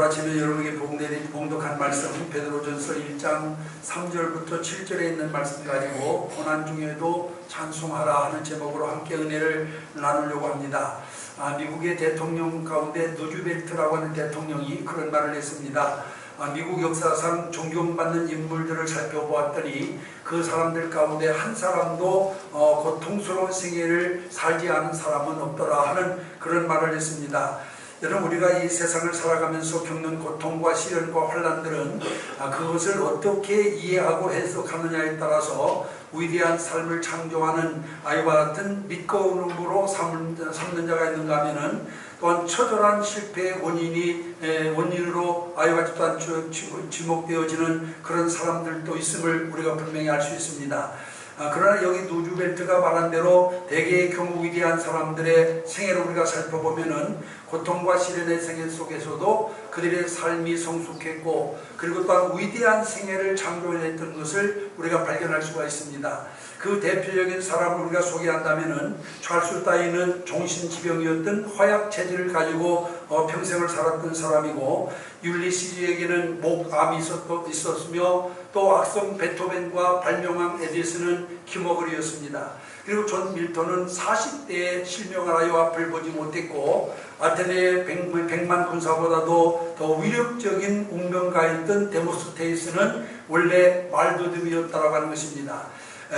오늘 아침에 여러분에게 봉독한 말씀 베드로전서 1장 3절부터 7절에 있는 말씀 가지고 고난 중에도 찬송하라 하는 제목으로 함께 은혜를 나누려고 합니다. 미국의 대통령 가운데 누즈벨트라고 하는 대통령이 그런 말을 했습니다. 미국 역사상 존경받는 인물들을 살펴보았더니 그 사람들 가운데 한 사람도 고통스러운 생애를 살지 않은 사람은 없더라 하는 그런 말을 했습니다. 여러분, 우리가 이 세상을 살아가면서 겪는 고통과 시련과 환난들은 그것을 어떻게 이해하고 해석하느냐에 따라서 위대한 삶을 창조하는 아이와 같은 믿음으로 삼는 자가 있는가 하면은 또한 처절한 실패의 원인으로 아이와 같이 또한 지목되어지는 그런 사람들도 있음을 우리가 분명히 알 수 있습니다. 그러나 여기 누즈벨트가 말한 대로 대개의 경우 위대한 사람들의 생애를 우리가 살펴보면은 고통과 시련의 생애 속에서도 그들의 삶이 성숙했고 그리고 또한 위대한 생애를 창조했던 것을 우리가 발견할 수가 있습니다. 그 대표적인 사람을 우리가 소개한다면은 찰스 다윈은 종신지병이었던 허약 체질을 가지고 평생을 살았던 사람이고, 율리시즈에게는 목암이 있었으며 또 악성 베토벤과 발명왕 에디슨은 기머거리였습니다. 그리고 존 밀턴은 40대에 실명하여 앞을 보지 못했고, 아테네의 100만 군사보다도 더 위력적인 운명가였던 데모스테이스는 원래 말도듬이었다고 하는 것입니다.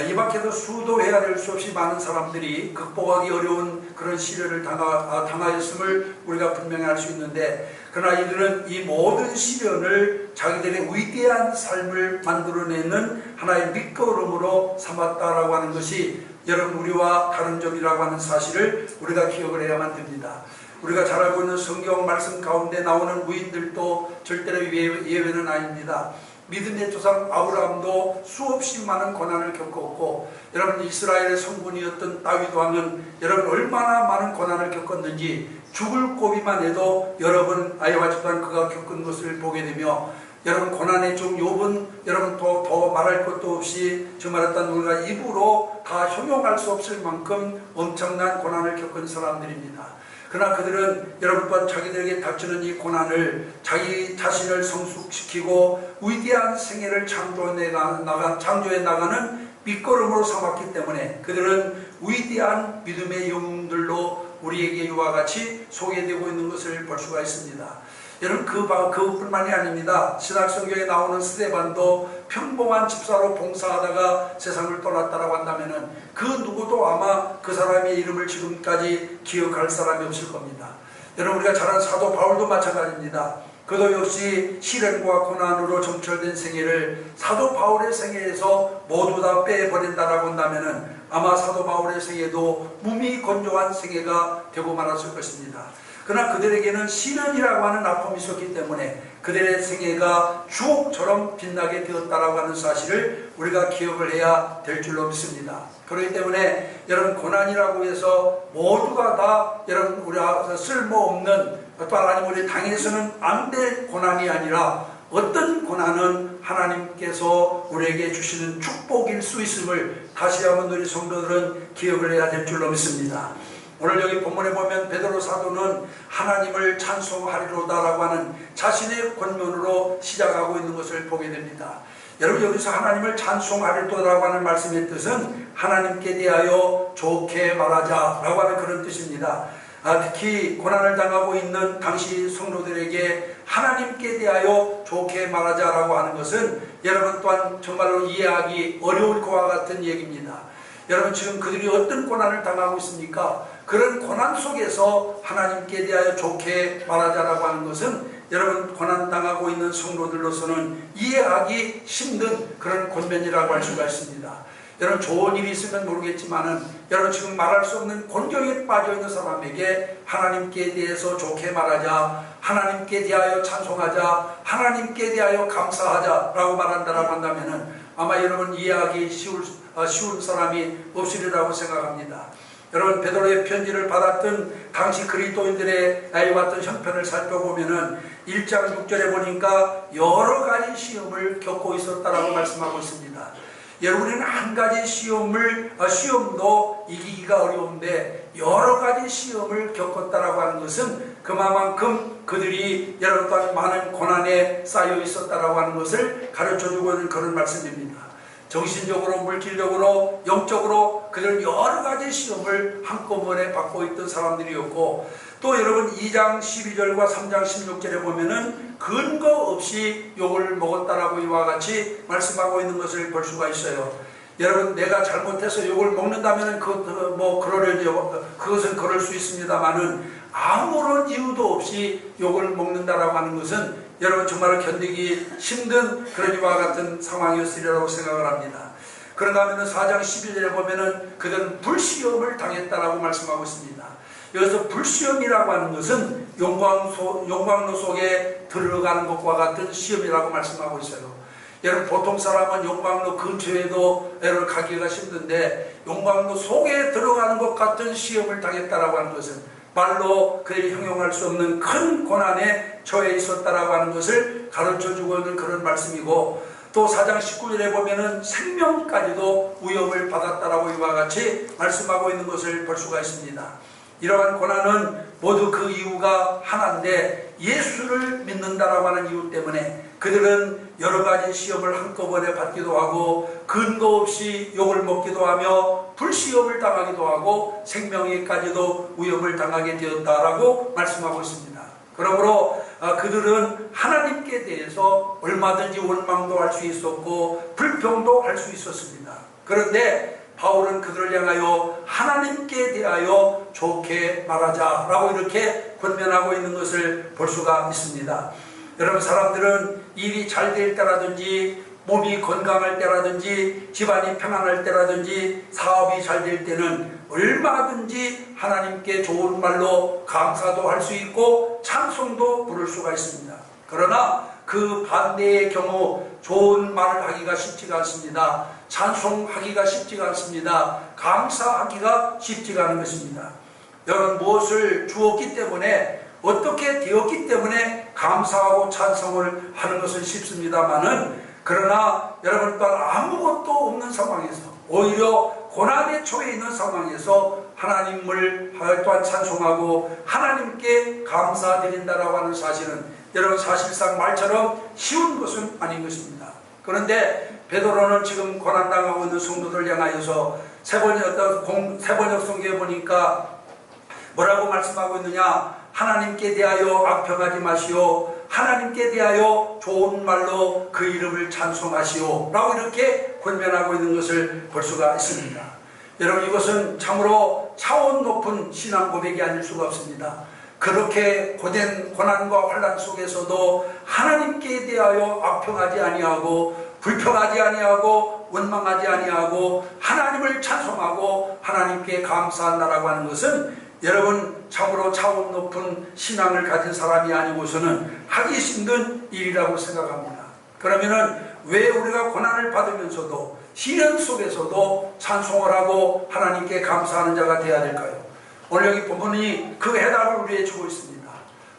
이 밖에도 수도 헤아릴 수 없이 많은 사람들이 극복하기 어려운 그런 시련을 당하였음을 우리가 분명히 알 수 있는데, 그러나 이들은 이 모든 시련을 자기들의 위대한 삶을 만들어내는 하나의 밑거름으로 삼았다라고 하는 것이 여러분 우리와 다른 점이라고 하는 사실을 우리가 기억을 해야만 됩니다. 우리가 잘 알고 있는 성경 말씀 가운데 나오는 위인들도 절대로 예외는 아닙니다. 믿음의 조상 아브라함도 수없이 많은 고난을 겪었고, 여러분 이스라엘의 성군이었던 다윗 왕은 여러분 얼마나 많은 고난을 겪었는지 죽을 고비만 해도 여러분 아이와 집안 그가 겪은 것을 보게 되며, 여러분 고난의 종 욥은 여러분 더 말할 것도 없이 정말 어떤 우리가 입으로 다 형용할 수 없을 만큼 엄청난 고난을 겪은 사람들입니다. 그러나 그들은 여러분 또한 자기들에게 닥치는 이 고난을 자기 자신을 성숙시키고 위대한 생애를 창조해 나가는 밑거름으로 삼았기 때문에 그들은 위대한 믿음의 영웅들로 우리에게 이와 같이 소개되고 있는 것을 볼 수가 있습니다. 여러분 그뿐만이 아닙니다. 신약성경에 나오는 스데반도 평범한 집사로 봉사하다가 세상을 떠났다라고 한다면은 그 누구도 아마 그 사람의 이름을 지금까지 기억할 사람이 없을 겁니다. 여러분 우리가 잘 아는 사도 바울도 마찬가지입니다. 그도 역시 시련과 고난으로 점철된 생애를 사도 바울의 생애에서 모두 다 빼버린다라고 한다면은 아마 사도 바울의 생애도 무미 건조한 생애가 되고 말았을 것입니다. 그러나 그들에게는 시련이라고 하는 아픔이 있었기 때문에 그들의 생애가 주옥처럼 빛나게 되었다라고 하는 사실을 우리가 기억을 해야 될 줄로 믿습니다. 그렇기 때문에 여러분 고난이라고 해서 모두가 다 여러분 우리가 쓸모없는 또 하나님 우리 당해서는 안 될 고난이 아니라 어떤 고난은 하나님께서 우리에게 주시는 축복일 수 있음을 다시 한번 우리 성도들은 기억을 해야 될 줄로 믿습니다. 오늘 여기 본문에 보면 베드로 사도는 하나님을 찬송하리로다라고 하는 자신의 권면으로 시작하고 있는 것을 보게 됩니다. 여러분 여기서 하나님을 찬송하리로다라고 하는 말씀의 뜻은 하나님께 대하여 좋게 말하자라고 하는 그런 뜻입니다. 특히 고난을 당하고 있는 당시 성도들에게 하나님께 대하여 좋게 말하자라고 하는 것은 여러분 또한 정말로 이해하기 어려울 것과 같은 얘기입니다. 여러분 지금 그들이 어떤 고난을 당하고 있습니까? 그런 고난 속에서 하나님께 대하여 좋게 말하자라고 하는 것은 여러분 고난당하고 있는 성도들로서는 이해하기 힘든 그런 권면이라고 할 수가 있습니다. 여러분 좋은 일이 있으면 모르겠지만은 여러분 지금 말할 수 없는 곤경에 빠져있는 사람에게 하나님께 대해서 좋게 말하자, 하나님께 대하여 찬송하자, 하나님께 대하여 감사하자라고 말한다라고 한다면은 아마 여러분 이해하기 쉬운 사람이 없으리라고 생각합니다. 여러분 베드로의 편지를 받았던 당시 그리스도인들의 나이와 같은 형편을 살펴보면은 1장 6절에 보니까 여러 가지 시험을 겪고 있었다라고 말씀하고 있습니다. 여러분 우리는 한 가지 시험도 이기기가 어려운데 여러 가지 시험을 겪었다라고 하는 것은 그만큼 그들이 여러 가지 많은 고난에 쌓여 있었다라고 하는 것을 가르쳐주고 있는 그런 말씀입니다. 정신적으로, 물질적으로, 영적으로 그들은 여러 가지 시험을 한꺼번에 받고 있던 사람들이었고, 또 여러분 2장 12절과 3장 16절에 보면은 근거 없이 욕을 먹었다라고 이와 같이 말씀하고 있는 것을 볼 수가 있어요. 여러분, 내가 잘못해서 욕을 먹는다면 그것은 그럴 수 있습니다만은 아무런 이유도 없이 욕을 먹는다라고 하는 것은 여러분 정말 견디기 힘든 그런 이와 같은 상황이었으리라고 생각을 합니다. 그런가 하면 4장 12절에 보면은 그들은 불시험을 당했다라고 말씀하고 있습니다. 여기서 불시험이라고 하는 것은 용광로 속에 들어가는 것과 같은 시험이라고 말씀하고 있어요. 여러분, 보통 사람은 용광로 근처에도 여러분 가기가 힘든데 용광로 속에 들어가는 것 같은 시험을 당했다라고 하는 것은 말로 그들이 형용할 수 없는 큰 고난에 처해 있었다라고 하는 것을 가르쳐주고 있는 그런 말씀이고, 또 4장 19절에 보면은 생명까지도 위협을 받았다라고 이와 같이 말씀하고 있는 것을 볼 수가 있습니다. 이러한 고난은 모두 그 이유가 하나인데, 예수를 믿는다라고 하는 이유 때문에 그들은 여러 가지 시험을 한꺼번에 받기도 하고 근거 없이 욕을 먹기도 하며 불시험을 당하기도 하고 생명에까지도 위협을 당하게 되었다라고 말씀하고 있습니다. 그러므로 그들은 하나님께 대해서 얼마든지 원망도 할 수 있었고 불평도 할 수 있었습니다. 그런데 바울은 그들을 향하여 하나님께 대하여 좋게 말하자라고 이렇게 권면하고 있는 것을 볼 수가 있습니다. 여러분, 사람들은 일이 잘 될 때라든지 몸이 건강할 때라든지 집안이 편안할 때라든지 사업이 잘 될 때는 얼마든지 하나님께 좋은 말로 감사도 할 수 있고 찬송도 부를 수가 있습니다. 그러나 그 반대의 경우 좋은 말을 하기가 쉽지가 않습니다. 찬송하기가 쉽지가 않습니다. 감사하기가 쉽지가 않은 것입니다. 여러분, 무엇을 주었기 때문에 어떻게 되었기 때문에 감사하고 찬송을 하는 것은 쉽습니다만은, 그러나 여러분 또한 아무것도 없는 상황에서 오히려 고난에 처해 있는 상황에서 하나님을 또한 찬송하고 하나님께 감사드린다라고 하는 사실은 여러분 사실상 말처럼 쉬운 것은 아닌 것입니다. 그런데 베드로는 지금 고난당하고 있는 성도들 향하여서 세번역 성경에 보니까 뭐라고 말씀하고 있느냐? 하나님께 대하여 악평하지 마시오. 하나님께 대하여 좋은 말로 그 이름을 찬송하시오 라고 이렇게 권면하고 있는 것을 볼 수가 있습니다. 여러분, 이것은 참으로 차원 높은 신앙 고백이 아닐 수가 없습니다. 그렇게 고된 고난과 환난 속에서도 하나님께 대하여 악평하지 아니하고 불평하지 아니하고 원망하지 아니하고 하나님을 찬송하고 하나님께 감사한다라고 하는 것은 여러분 참으로 차원 높은 신앙을 가진 사람이 아니고서는 하기 힘든 일이라고 생각합니다. 그러면은 왜 우리가 고난을 받으면서도 시련 속에서도 찬송을 하고 하나님께 감사하는 자가 되어야 될까요? 오늘 여기 본문이 그 해답을 우리에게 주고 있습니다.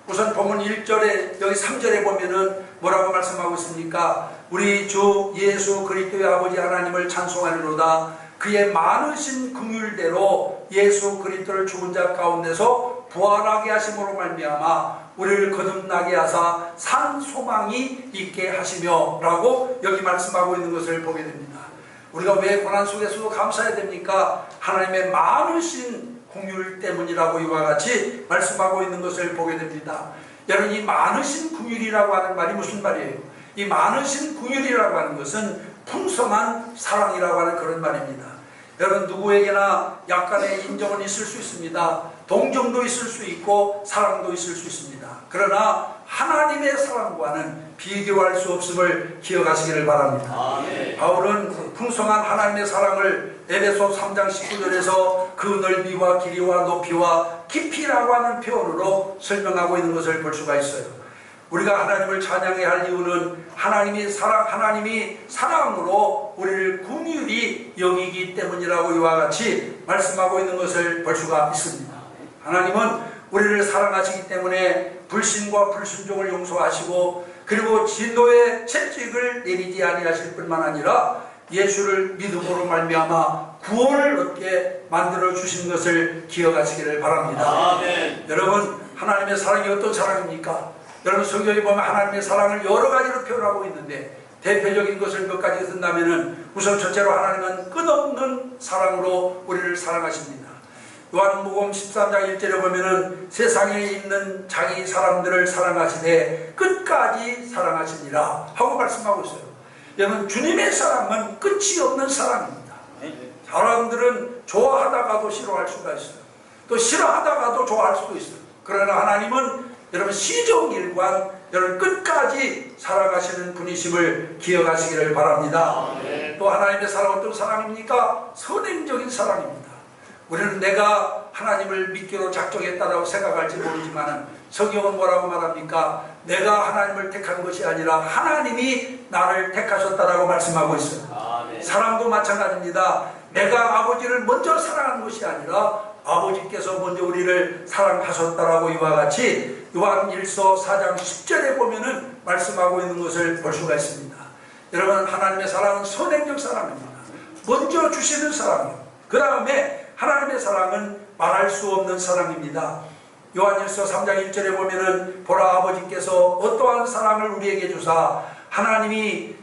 우선 본문 1절에 여기 3절에 보면은 뭐라고 말씀하고 있습니까? 우리 주 예수 그리스도의 아버지 하나님을 찬송하리로다. 그의 많으신 긍휼대로 예수 그리스도를 죽은 자 가운데서 부활하게 하심으로 말미암아 우리를 거듭나게 하사 산 소망이 있게 하시며 라고 여기 말씀하고 있는 것을 보게 됩니다. 우리가 왜 고난 속에서도 감사해야 됩니까? 하나님의 많으신 긍휼 때문이라고 이와 같이 말씀하고 있는 것을 보게 됩니다. 여러분, 이 많으신 긍휼이라고 하는 말이 무슨 말이에요? 이 많으신 긍휼이라고 하는 것은 풍성한 사랑이라고 하는 그런 말입니다. 여러분, 누구에게나 약간의 인정은 있을 수 있습니다. 동정도 있을 수 있고 사랑도 있을 수 있습니다. 그러나 하나님의 사랑과는 비교할 수 없음을 기억하시기를 바랍니다. 아멘. 바울은 풍성한 하나님의 사랑을 에베소 3장 19절에서 그 넓이와 길이와 높이와 깊이라고 하는 표현으로 설명하고 있는 것을 볼 수가 있어요. 우리가 하나님을 찬양해야 할 이유는 하나님이 사랑으로 우리를 긍휼히 여기기 때문이라고 이와 같이 말씀하고 있는 것을 볼 수가 있습니다. 하나님은 우리를 사랑하시기 때문에 불신과 불순종을 용서하시고 그리고 진노의 채찍을 내리지 아니하실 뿐만 아니라 예수를 믿음으로 말미암아 구원을 얻게 만들어 주신 것을 기억하시기를 바랍니다. 아멘. 여러분, 하나님의 사랑이 어떤 사랑입니까? 여러분, 성경에 보면 하나님의 사랑을 여러 가지로 표현하고 있는데 대표적인 것을 몇 가지 든다면은 우선 첫째로 하나님은 끝없는 사랑으로 우리를 사랑하십니다. 요한복음 13장 1절에 보면은 세상에 있는 자기 사람들을 사랑하시되 끝까지 사랑하시니라 하고 말씀하고 있어요. 여러분, 주님의 사랑은 끝이 없는 사랑입니다. 사람들은 좋아하다가도 싫어할 수가 있어요. 또 싫어하다가도 좋아할 수도 있어요. 그러나 하나님은 여러분 시종일관 여러분 끝까지 살아가시는 분이심을 기억하시기를 바랍니다. 또 하나님의 사랑은 어떤 사랑입니까? 선행적인 사랑입니다. 우리는 내가 하나님을 믿기로 작정했다라고 생각할지 모르지만 성경은 뭐라고 말합니까? 내가 하나님을 택한 것이 아니라 하나님이 나를 택하셨다라고 말씀하고 있어요. 사랑도 마찬가지입니다. 내가 아버지를 먼저 사랑한 것이 아니라 아버지께서 먼저 우리를 사랑하셨다라고 이와 같이 요한일서 4장 10절에 보면은 말씀하고 있는 것을 볼 수가 있습니다. 여러분, 하나님의 사랑은 선행적 사랑입니다. 먼저 주시는 사랑이요. 그 다음에 하나님의 사랑은 말할 수 없는 사랑입니다. 요한일서 3장 1절에 보면은 보라, 아버지께서 어떠한 사랑을 우리에게 주사 하나님의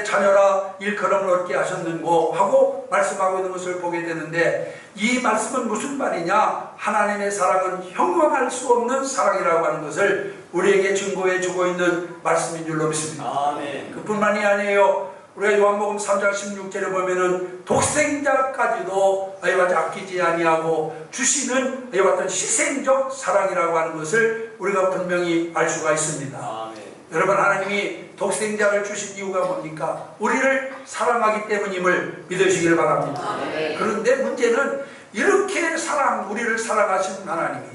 자녀라 일컬음을 얻게 하셨는고 하고 말씀하고 있는 것을 보게 되는데, 이 말씀은 무슨 말이냐? 하나님의 사랑은 형용할 수 없는 사랑이라고 하는 것을 우리에게 증거해 주고 있는 말씀인 줄로 믿습니다. 아멘. 그뿐만이 아니에요. 우리가 요한복음 3장 16절에 보면은 독생자까지도 이와 같이 아끼지 아니하고 주시는 이와 같은 희생적 사랑이라고 하는 것을 우리가 분명히 알 수가 있습니다. 아멘. 여러분, 하나님이 독생자를 주신 이유가 뭡니까? 우리를 사랑하기 때문임을 믿으시길 바랍니다. 그런데 문제는 이렇게 우리를 사랑하신 하나님이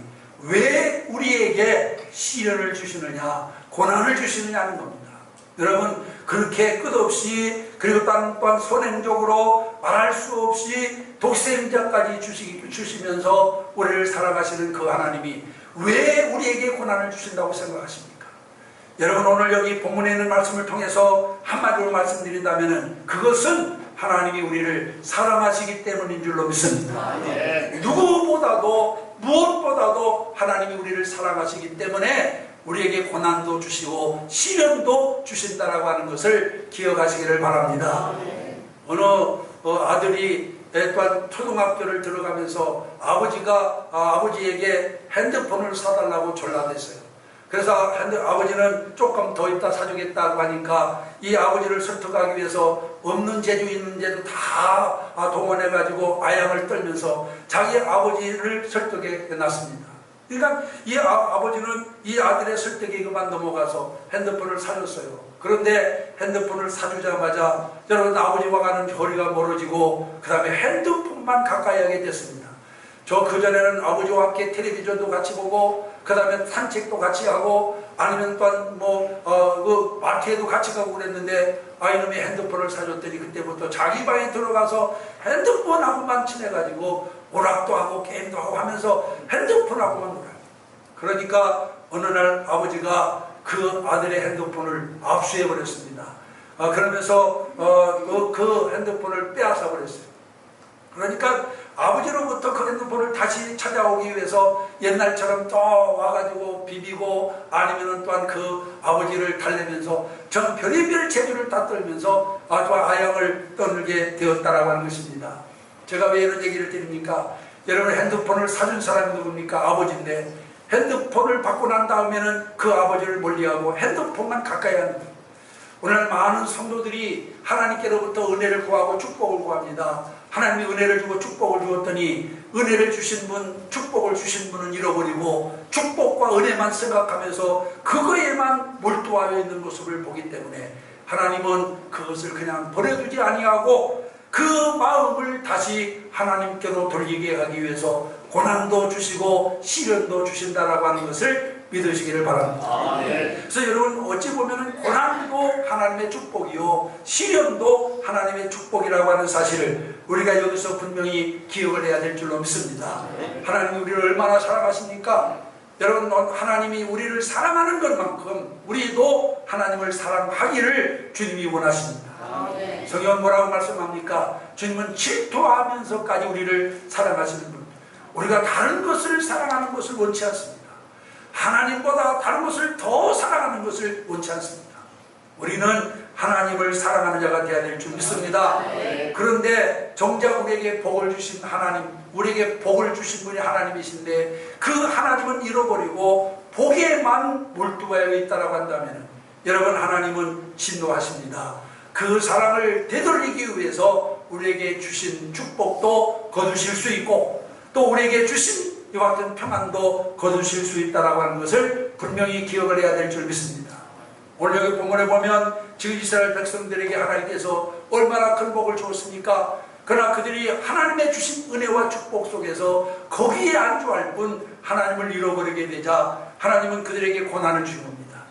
왜 우리에게 시련을 주시느냐, 고난을 주시느냐 하는 겁니다. 여러분, 그렇게 끝없이 그리고 또한 선행적으로 말할 수 없이 독생자까지 주시면서 우리를 사랑하시는 그 하나님이 왜 우리에게 고난을 주신다고 생각하십니까? 여러분, 오늘 여기 본문에 있는 말씀을 통해서 한마디로 말씀드린다면 그것은 하나님이 우리를 사랑하시기 때문인 줄로 믿습니다. 누구보다도 무엇보다도 하나님이 우리를 사랑하시기 때문에 우리에게 고난도 주시고 시련도 주신다라고 하는 것을 기억하시기를 바랍니다. 어느 아들이 또한 초등학교를 들어가면서 아버지에게 핸드폰을 사달라고 전화됐어요. 그래서 아버지는 조금 더 있다 사주겠다고 하니까 이 아버지를 설득하기 위해서 없는 재주 있는 재주 다 동원해가지고 아양을 떨면서 자기 아버지를 설득해 놨습니다. 그러니까 이 아버지는 이 아들의 설득에 그만 넘어가서 핸드폰을 사줬어요. 그런데 핸드폰을 사주자마자 여러분, 아버지와 가는 거리가 멀어지고 그 다음에 핸드폰만 가까이 하게 됐습니다. 저 그전에는 아버지와 함께 텔레비전도 같이 보고 그 다음에 산책도 같이 하고 아니면 또한 그 마트에도 같이 가고 그랬는데 이놈이 핸드폰을 사줬더니 그때부터 자기 방에 들어가서 핸드폰하고만 친해가지고 오락도 하고 게임도 하고 하면서 핸드폰하고만 놀아요. 그러니까 어느 날 아버지가 그 아들의 핸드폰을 압수해버렸습니다. 그러면서 그 핸드폰을 빼앗아 버렸어요. 그러니까 아버지로부터 그 핸드폰을 다시 찾아오기 위해서 옛날처럼 또 와가지고 비비고 아니면 또한 그 아버지를 달래면서 전 별의별 재주를 다 떨면서 아주 아양을 떠들게 되었다라고 하는 것입니다. 제가 왜 이런 얘기를 드립니까? 여러분, 핸드폰을 사준 사람이 누굽니까? 아버지인데 핸드폰을 받고 난 다음에는 그 아버지를 멀리하고 핸드폰만 가까이 하는 거예요. 오늘 많은 성도들이 하나님께로부터 은혜를 구하고 축복을 구합니다. 하나님이 은혜를 주고 축복을 주었더니 은혜를 주신 분, 축복을 주신 분은 잃어버리고 축복과 은혜만 생각하면서 그거에만 몰두하여 있는 모습을 보기 때문에 하나님은 그것을 그냥 버려두지 아니하고 그 마음을 다시 하나님께로 돌리게 하기 위해서 고난도 주시고 시련도 주신다라고 하는 것을 믿으시기를 바랍니다. 그래서 여러분, 어찌 보면 고난도 하나님의 축복이요 시련도 하나님의 축복이라고 하는 사실을 우리가 여기서 분명히 기억을 해야 될 줄로 믿습니다. 하나님이 우리를 얼마나 사랑하십니까? 여러분, 하나님이 우리를 사랑하는 것만큼 우리도 하나님을 사랑하기를 주님이 원하십니다. 성경은 뭐라고 말씀합니까? 주님은 질투하면서까지 우리를 사랑하시는 분. 우리가 다른 것을 사랑하는 것을 원치 않습니다. 하나님보다 다른 것을 더 사랑하는 것을 원치 않습니다. 우리는 하나님을 사랑하는 자가 되어야 될 줄 믿습니다. 그런데 정작 우리에게 복을 주신 하나님, 우리에게 복을 주신 분이 하나님이신데 그 하나님은 잃어버리고 복에만 몰두하여 있다라고 한다면 여러분, 하나님은 진노하십니다. 그 사랑을 되돌리기 위해서 우리에게 주신 축복도 거두실 수 있고 또 우리에게 주신 이와 같은 평안도 거두실 수 있다라고 하는 것을 분명히 기억을 해야 될 줄 믿습니다. 오늘 여기 본문에 보면 지금 이스라엘 백성들에게 하나님께서 얼마나 큰 복을 주었습니까? 그러나 그들이 하나님의 주신 은혜와 축복 속에서 거기에 안주할 뿐 하나님을 잃어버리게 되자 하나님은 그들에게 고난을 주는 겁니다.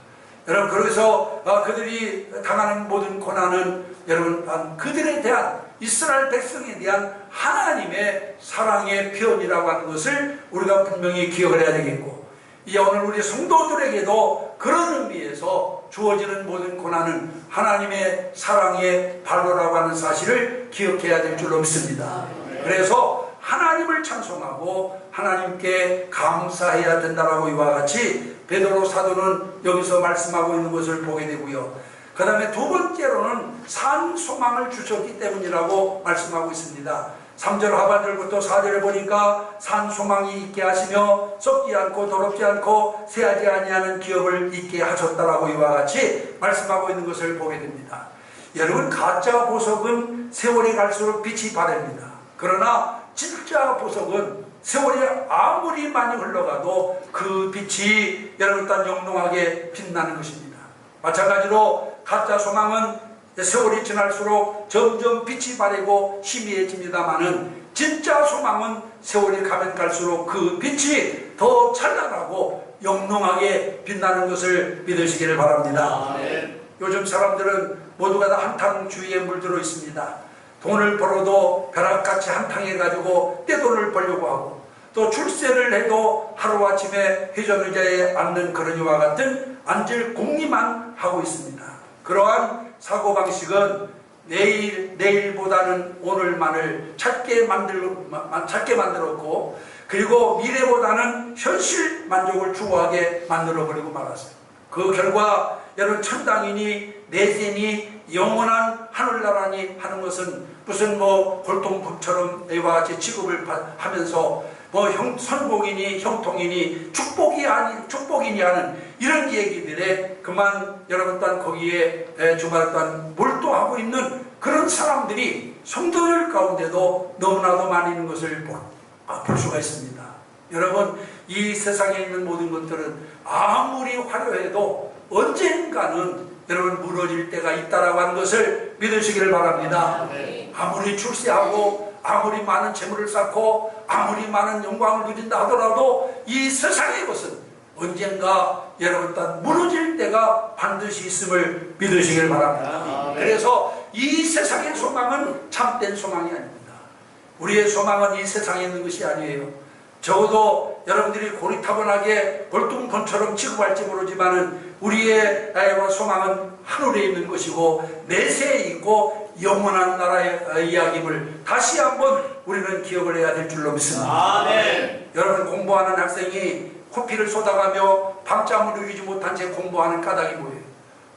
여러분, 그래서 그들이 당하는 모든 고난은 여러분 그들에 대한 이스라엘 백성에 대한 하나님의 사랑의 표현이라고 하는 것을 우리가 분명히 기억을 해야 되겠고, 이제 오늘 우리 성도들에게도 그런 의미에서 주어지는 모든 고난은 하나님의 사랑의 발로라고 하는 사실을 기억해야 될 줄로 믿습니다. 그래서 하나님을 찬송하고 하나님께 감사해야 된다라고 이와 같이 베드로 사도는 여기서 말씀하고 있는 것을 보게 되고요. 그 다음에 두 번째로는 산 소망을 주셨기 때문이라고 말씀하고 있습니다. 3절 하반절부터 4절에 보니까 산 소망이 있게 하시며 썩지 않고 더럽지 않고 새하지 아니하는 기업을 있게 하셨다라고 이와 같이 말씀하고 있는 것을 보게 됩니다. 여러분, 가짜 보석은 세월이 갈수록 빛이 바랍니다. 그러나 진짜 보석은 세월이 아무리 많이 흘러가도 그 빛이 여러분 일단 영롱하게 빛나는 것입니다. 마찬가지로 가짜 소망은 세월이 지날수록 점점 빛이 바래고 희미해집니다마는 진짜 소망은 세월이 가면 갈수록 그 빛이 더 찬란하고 영롱하게 빛나는 것을 믿으시기를 바랍니다. 아멘. 요즘 사람들은 모두가 다 한탕주의에 물들어 있습니다. 돈을 벌어도 벼락같이 한탕해가지고 떼돈을 벌려고 하고, 또 출세를 해도 하루아침에 회전의자에 앉는 그런 이와 같은 앉을 공리만 하고 있습니다. 그러한 사고방식은 내일보다는 오늘만을 짧게 만들었고, 그리고 미래보다는 현실 만족을 추구하게 만들어버리고 말았어요. 그 결과 여러분, 천당이니 내세니 영원한 하늘나라니 하는 것은 무슨 골동품처럼 이와 같이 취급을 하면서 선복이니 형통이니 축복이니 하는 이런 얘기들에 그만 여러분 또한 거기에 주말 또한 몰두하고 있는 그런 사람들이 성도들 가운데도 너무나도 많이 있는 것을 볼 수가 있습니다. 여러분, 이 세상에 있는 모든 것들은 아무리 화려해도 언젠가는 여러분 무너질 때가 있다라고 하는 것을 믿으시기를 바랍니다. 아무리 출세하고 아무리 많은 재물을 쌓고 아무리 많은 영광을 누린다 하더라도 이 세상의 것은 언젠가 여러분 단 무너질 때가 반드시 있음을 믿으시길 바랍니다. 그래서 이 세상의 소망은 참된 소망이 아닙니다. 우리의 소망은 이 세상에 있는 것이 아니에요. 적어도 여러분들이 고리타분하게 골동품처럼 취급할지 모르지만은 우리의 소망은 하늘에 있는 것이고 내세에 있고 영원한 나라의 이야기임을 다시 한번 우리는 기억을 해야 될 줄로 믿습니다. 아멘. 여러분, 공부하는 학생이 코피를 쏟아가며 밤잠을 이루지 못한 채 공부하는 까닭이 뭐예요?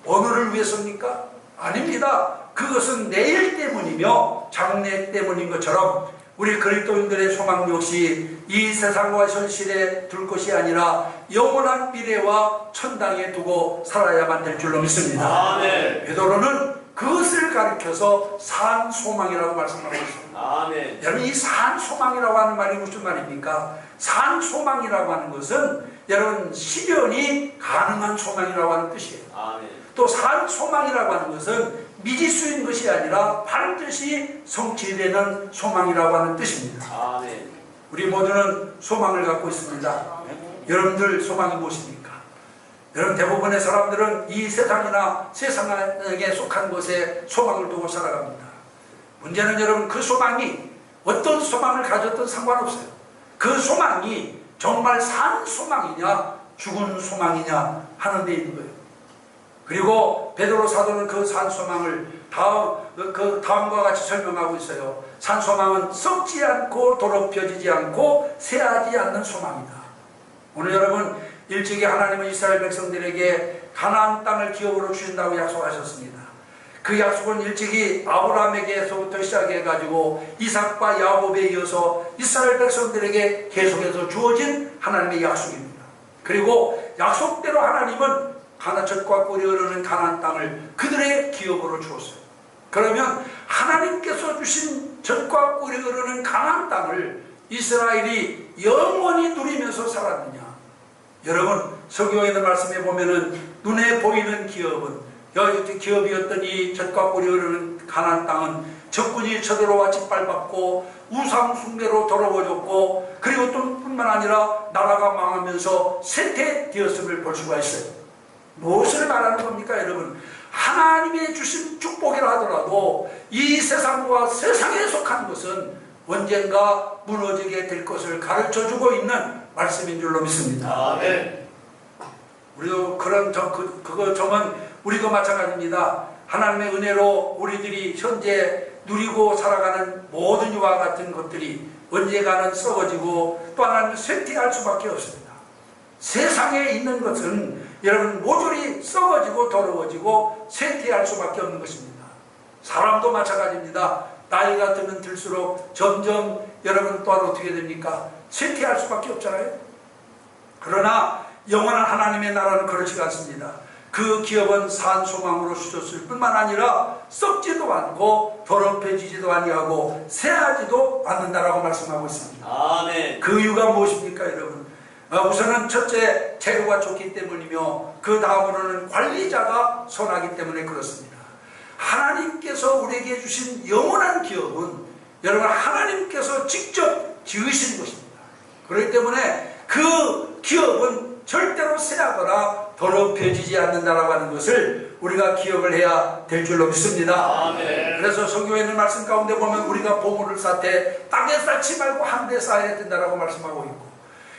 오늘을 위해서입니까? 아닙니다. 그것은 내일 때문이며 장래 때문인 것처럼 우리 그리스도인들의 소망 역시 이 세상과 현실에 둘 것이 아니라 영원한 미래와 천당에 두고 살아야만 될 줄로 믿습니다. 아멘. 베드로는 그것을 가리켜서 산 소망이라고 말씀하고 있습니다. 아멘. 여러분, 이 산 소망이라고 하는 말이 무슨 말입니까? 산 소망이라고 하는 것은 여러분 실현이 가능한 소망이라고 하는 뜻이에요. 아멘. 또 산 소망이라고 하는 것은 미지수인 것이 아니라 반드시 성취되는 소망이라고 하는 뜻입니다. 아멘. 우리 모두는 소망을 갖고 있습니다. 여러분들 소망이 무엇입니까? 여러분, 대부분의 사람들은 이 세상이나 세상에 속한 것에 소망을 두고 살아갑니다. 문제는 여러분, 그 소망이 어떤 소망을 가졌든 상관없어요. 그 소망이 정말 산 소망이냐 죽은 소망이냐 하는 데 있는 거예요. 그리고 베드로 사도는 그 산 소망을 다음과 같이 설명하고 있어요. 산 소망은 썩지 않고 더럽혀지지 않고 쇠하지 않는 소망이다. 오늘 여러분, 일찍이 하나님은 이스라엘 백성들에게 가나안 땅을 기업으로 주신다고 약속하셨습니다. 그 약속은 일찍이 아브라함에게서부터 시작해가지고 이삭과 야곱에 이어서 이스라엘 백성들에게 계속해서 주어진 하나님의 약속입니다. 그리고 약속대로 하나님은 젖과 꿀이 흐르는 가나안 땅을 그들의 기업으로 주었어요. 그러면 하나님께서 주신 젖과 꿀이 흐르는 가나안 땅을 이스라엘이 영원히 누리면서 살았느냐? 여러분, 성경에 있는 말씀에 보면은 눈에 보이는 기업이었던 이 젖과 꿀이 흐르는 가나안 땅은 적군이 쳐들어와 짓밟았고 우상 숭배로 더러워졌고, 그리고 또 뿐만 아니라 나라가 망하면서 쇠퇴되었음을 볼 수가 있어요. 무엇을 말하는 겁니까, 여러분? 하나님의 주신 축복이라 하더라도 이 세상과 세상에 속한 것은 언젠가 무너지게 될 것을 가르쳐주고 있는 말씀인 줄로 믿습니다. 아멘. 우리도 그런 그거 점은 우리도 마찬가지입니다. 하나님의 은혜로 우리들이 현재 누리고 살아가는 모든 이와 같은 것들이 언젠가는 썩어지고 또 하나는 쇠퇴할 수밖에 없습니다. 세상에 있는 것은 여러분 모조리 썩어지고 더러워지고 쇠퇴할 수밖에 없는 것입니다. 사람도 마찬가지입니다. 나이가 들면 들수록 점점 여러분 또한 어떻게 됩니까? 쇠퇴할 수밖에 없잖아요. 그러나 영원한 하나님의 나라는 그렇지 않습니다. 그 기업은 산 소망으로 주셨을 뿐만 아니라 썩지도 않고 더럽혀지지도 아니하고 쇠하지도 않는다라고 말씀하고 있습니다. 아멘. 그 이유가 무엇입니까, 여러분? 우선은 첫째, 재료가 좋기 때문이며 그 다음으로는 관리자가 선하기 때문에 그렇습니다. 하나님께서 우리에게 주신 영원한 기업은 여러분 하나님께서 직접 지으신 것입니다. 그렇기 때문에 그 기업은 절대로 쇠하거나 더럽혀지지 않는다라고 하는 것을 우리가 기억을 해야 될 줄로 믿습니다. 아멘. 그래서 성경에 있는 말씀 가운데 보면 우리가 보물을 쌓되 땅에 쌓지 말고 하늘에 쌓아야 된다라고 말씀하고 있고,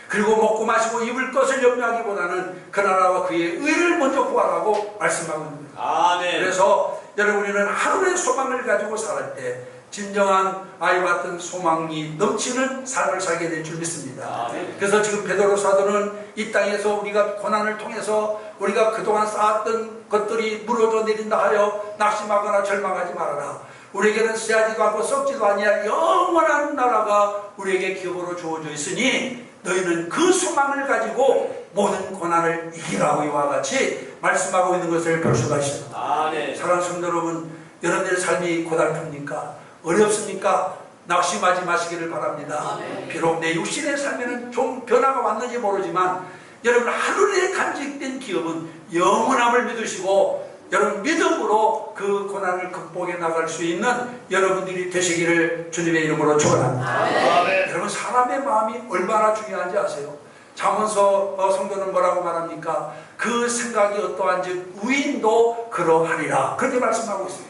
그리고 먹고 마시고 입을 것을 염려하기보다는 그 나라와 그의 의를 먼저 구하라고 말씀하고 있습니다. 아멘. 그래서 여러분, 우리는 하루의 소망을 가지고 살을 때 진정한 아이와 같은 소망이 넘치는 삶을 살게 될 줄 믿습니다. 아멘. 그래서 지금 베드로 사도는 이 땅에서 우리가 고난을 통해서 우리가 그동안 쌓았던 것들이 무너져 내린다 하여 낙심하거나 절망하지 말아라. 우리에게는 쇠하지도 않고 썩지도 아니할 영원한 나라가 우리에게 기업으로 주어져 있으니 너희는 그 소망을 가지고 모든 고난을 이기라고 이와 같이 말씀하고 있는 것을 볼 수가 있습니다. 아멘. 사랑하는 성도 여러분, 여러분들의 삶이 고달픕니까? 어렵습니까? 낙심하지 마시기를 바랍니다. 아멘. 비록 내 육신의 삶에는 좀 변화가 왔는지 모르지만 여러분 하늘에 간직된 기업은 영원함을 믿으시고 여러분 믿음으로 그 고난을 극복해 나갈 수 있는 여러분들이 되시기를 주님의 이름으로 축원합니다. 아멘. 여러분, 사람의 마음이 얼마나 중요한지 아세요? 잠언서 성도는 뭐라고 말합니까? 그 생각이 어떠한지 의인도 그러하리라, 그렇게 말씀하고 있습니다.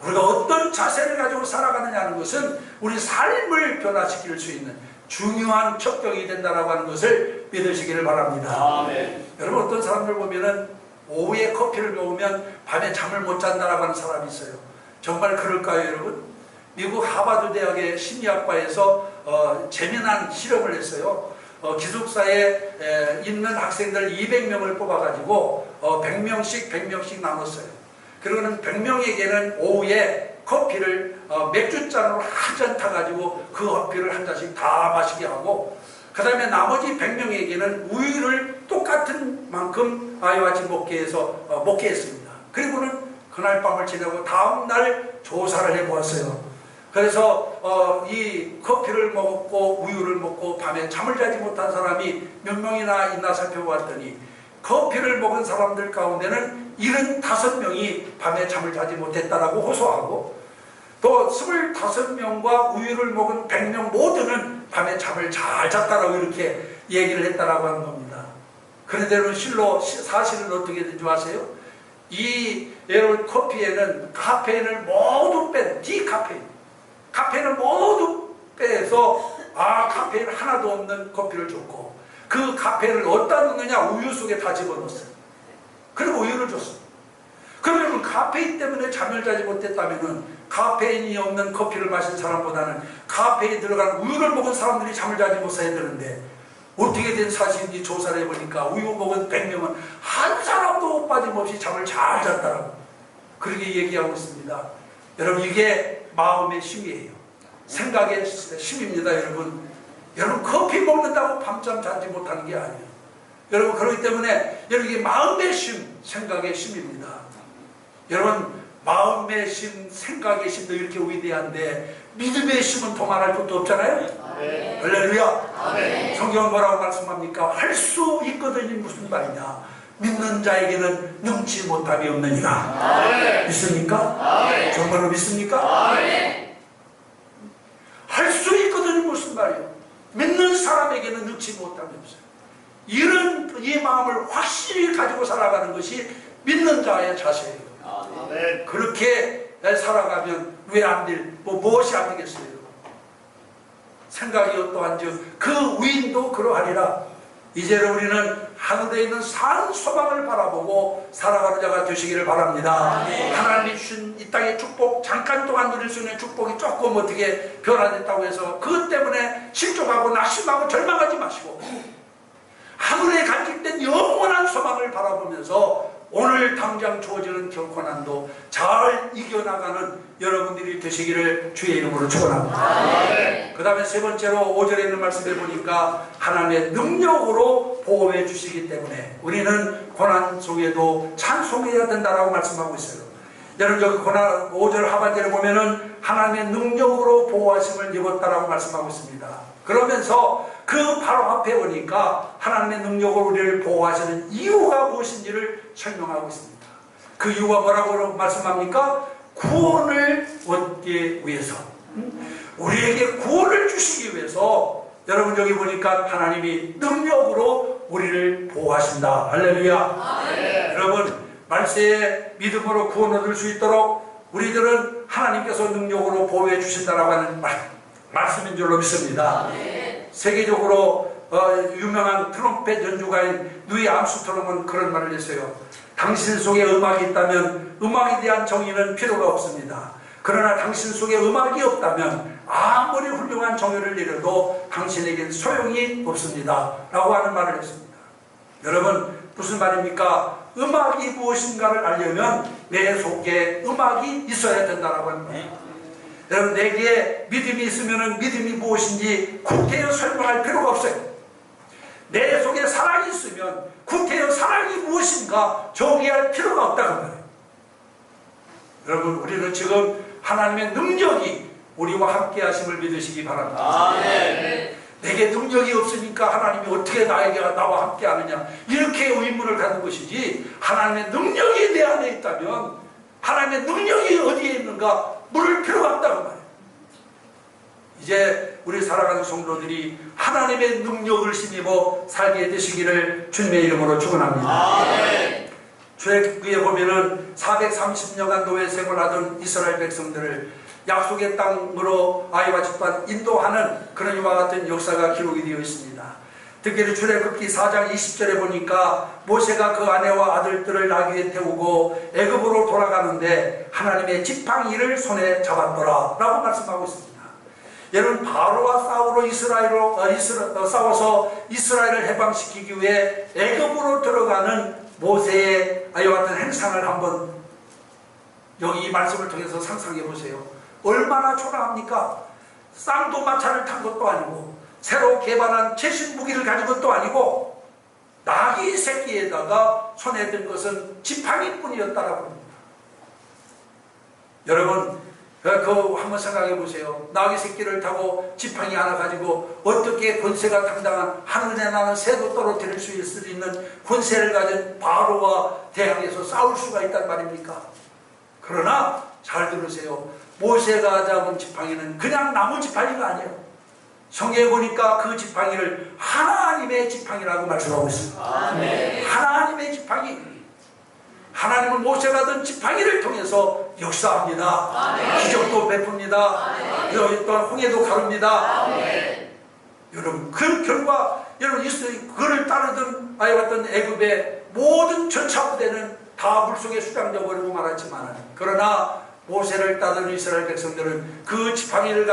우리가 어떤 자세를 가지고 살아가느냐는 것은 우리 삶을 변화시킬 수 있는 중요한 척격이 된다라고 하는 것을 믿으시기를 바랍니다. 아멘. 여러분, 어떤 사람들 보면은 오후에 커피를 먹으면 밤에 잠을 못 잔다라고 하는 사람이 있어요. 정말 그럴까요, 여러분? 미국 하버드 대학의 심리학과에서 재미난 실험을 했어요. 기숙사에 있는 학생들 200명을 뽑아가지고 100명씩 나눴어요. 그리고는 100명에게는 오후에 커피를 맥주잔으로 한 잔 타가지고 그 커피를 한 잔씩 다 마시게 하고, 그 다음에 나머지 100명에게는 우유를 똑같은 만큼 아이와 같이 먹게 했습니다. 그리고는 그날 밤을 지내고 다음날 조사를 해보았어요. 그래서 이 커피를 먹고 우유를 먹고 밤에 잠을 자지 못한 사람이 몇 명이나 있나 살펴보았더니 커피를 먹은 사람들 가운데는 75명이 밤에 잠을 자지 못했다라고 호소하고, 또 25명과 우유를 먹은 100명 모두는 밤에 잠을 잘 잤다라고 이렇게 얘기를 했다라고 하는 겁니다. 그런데는 실로 사실은 어떻게 된 줄 아세요? 이 커피에는 카페인을 모두 뺀 카페인을 모두 빼서 카페인 하나도 없는 커피를 줬고, 그 카페인을 어디다 넣느냐? 우유 속에 다 집어넣었어요. 그리고 우유를 줬어요. 그러면 카페인 때문에 잠을 자지 못했다면은 카페인이 없는 커피를 마신 사람보다는 카페인이 들어간 우유를 먹은 사람들이 잠을 자지 못해야 되는데 어떻게 된 사실인지 조사를 해보니까 우유 먹은 100명은 한 사람도 빠짐없이 잠을 잘 잤다라고 그렇게 얘기하고 있습니다. 여러분 이게 마음의 힘이에요. 생각의 힘입니다. 여러분 커피 먹는다고 밤잠 자지 못하는 게 아니에요. 여러분 그렇기 때문에 여러분 이게 마음의 힘, 생각의 힘입니다. 여러분 마음의 힘, 생각의 힘도 이렇게 위대한데 믿음의 힘은 더 말할 것도 없잖아요. 아멘. 할렐루야. 아멘. 성경은 뭐라고 말씀합니까? 할 수 있거든이 무슨 말이냐? 믿는 자에게는 능치 못함이 없느니라. 아멘. 믿습니까? 아멘. 정말로 믿습니까? 아멘. 할 수 있거든이 무슨 말이에요? 믿는 사람에게는 능치 못함이 없어요. 이 마음을 확실히 가지고 살아가는 것이 믿는 자의 자세예요. 아멘. 그렇게 살아가면 왜 안 될, 무엇이 안 되겠어요? 생각이 어떠한즉 그 위인도 그러하리라. 이제는 우리는 하늘에 있는 산 소망을 바라보고 살아가는 자가 되시기를 바랍니다. 아멘. 하나님이 주신 이 땅의 축복, 잠깐 동안 누릴 수 있는 축복이 조금 어떻게 변화됐다고 해서 그것 때문에 실족하고 낙심하고 절망하지 마시고 하늘에 간직된 영원한 소망을 바라보면서 오늘 당장 주어지는 고난도 잘 이겨나가는 여러분들이 되시기를 주의 이름으로 축원합니다. 그 다음에 세 번째로 5절에 있는 말씀을 보니까 하나님의 능력으로 보호해 주시기 때문에 우리는 고난 속에도 찬송해야 된다라고 말씀하고 있어요. 여러분 여기 고난 5절 하반절에 보면은 하나님의 능력으로 보호하심을 입었다라고 말씀하고 있습니다. 그러면서 그 바로 앞에 보니까 하나님의 능력으로 우리를 보호하시는 이유가 무엇인지를 설명하고 있습니다. 그 이유가 뭐라고 말씀합니까? 구원을 얻기 위해서, 우리에게 구원을 주시기 위해서. 여러분 여기 보니까 하나님이 능력으로 우리를 보호하신다. 할렐루야. 네. 여러분 말세에 믿음으로 구원 얻을 수 있도록 우리들은 하나님께서 능력으로 보호해 주신다라고 하는 말씀인 줄로 믿습니다. 네. 세계적으로 유명한 트럼펫 연주가인 누이 암스트롱은 그런 말을 했어요. 당신 속에 음악이 있다면 음악에 대한 정의는 필요가 없습니다. 그러나 당신 속에 음악이 없다면 아무리 훌륭한 정의를 내려도 당신에겐 소용이 없습니다 라고 하는 말을 했습니다. 여러분 무슨 말입니까? 음악이 무엇인가를 알려면 내 속에 음악이 있어야 된다라고 하는 거예요. 여러분 내게 믿음이 있으면 믿음이 무엇인지 구태여 설명할 필요가 없어요. 내 속에 사랑이 있으면 구태여 사랑이 무엇인가 정의할 필요가 없다는 거예요. 여러분 우리는 지금 하나님의 능력이 우리와 함께 하심을 믿으시기 바랍니다. 아멘. 내게 능력이 없으니까 하나님이 어떻게 나와 함께 하느냐 이렇게 의문을 갖는 것이지, 하나님의 능력이 내 안에 있다면 하나님의 능력이 어디에 있는가 물을 필요가 없다고 말해요. 이제 우리 살아가는 성도들이 하나님의 능력을 힘입어 살게 되시기를 주님의 이름으로 축원합니다. 출애굽기에 보면은 430년간 노예 생활하던 이스라엘 백성들을 약속의 땅으로 아이와 집단 인도하는 그런 이와 같은 역사가 기록이 되어 있습니다. 특별히 출애굽기 4장 20절에 보니까 모세가 그 아내와 아들들을 나귀에 태우고 애굽으로 돌아가는데 하나님의 지팡이를 손에 잡았더라 라고 말씀하고 있습니다. 여러분 바로와 싸워서 이스라엘을 해방시키기 위해 애굽으로 들어가는 모세의 이와 같은 행상을 한번 여기 이 말씀을 통해서 상상해 보세요. 얼마나 초라합니까? 쌍도마차를 탄 것도 아니고 새로 개발한 최신 무기를 가진 것도 아니고 나귀 새끼에다가 손에 든 것은 지팡이뿐이었다라고 합니다. 여러분 그거 한번 생각해 보세요. 나귀 새끼를 타고 지팡이 하나 가지고 어떻게 권세가 당당한 하늘에 나는 새도 떨어뜨릴 수 있는 권세를 가진 바로와 대항해서 싸울 수가 있단 말입니까? 그러나 잘 들으세요. 모세가 잡은 지팡이는 그냥 나무 지팡이가 아니에요. 성경에 보니까 그 지팡이를 하나님의 지팡이라고 말씀하고 있습니다. 아멘. 하나님의 지팡이. 하나님은 모세가 든 지팡이를 통해서 역사합니다. 아멘. 기적도 베풉니다. 또한 홍해도 가릅니다. 아멘. 여러분 그 결과 여러분 그를 따르던 아여봤던 애굽의 모든 전차부대는 다 물속에 수장되어 버리고 말았지만, 그러나 모세를 따르는 이스라엘 백성들은 그 지팡이를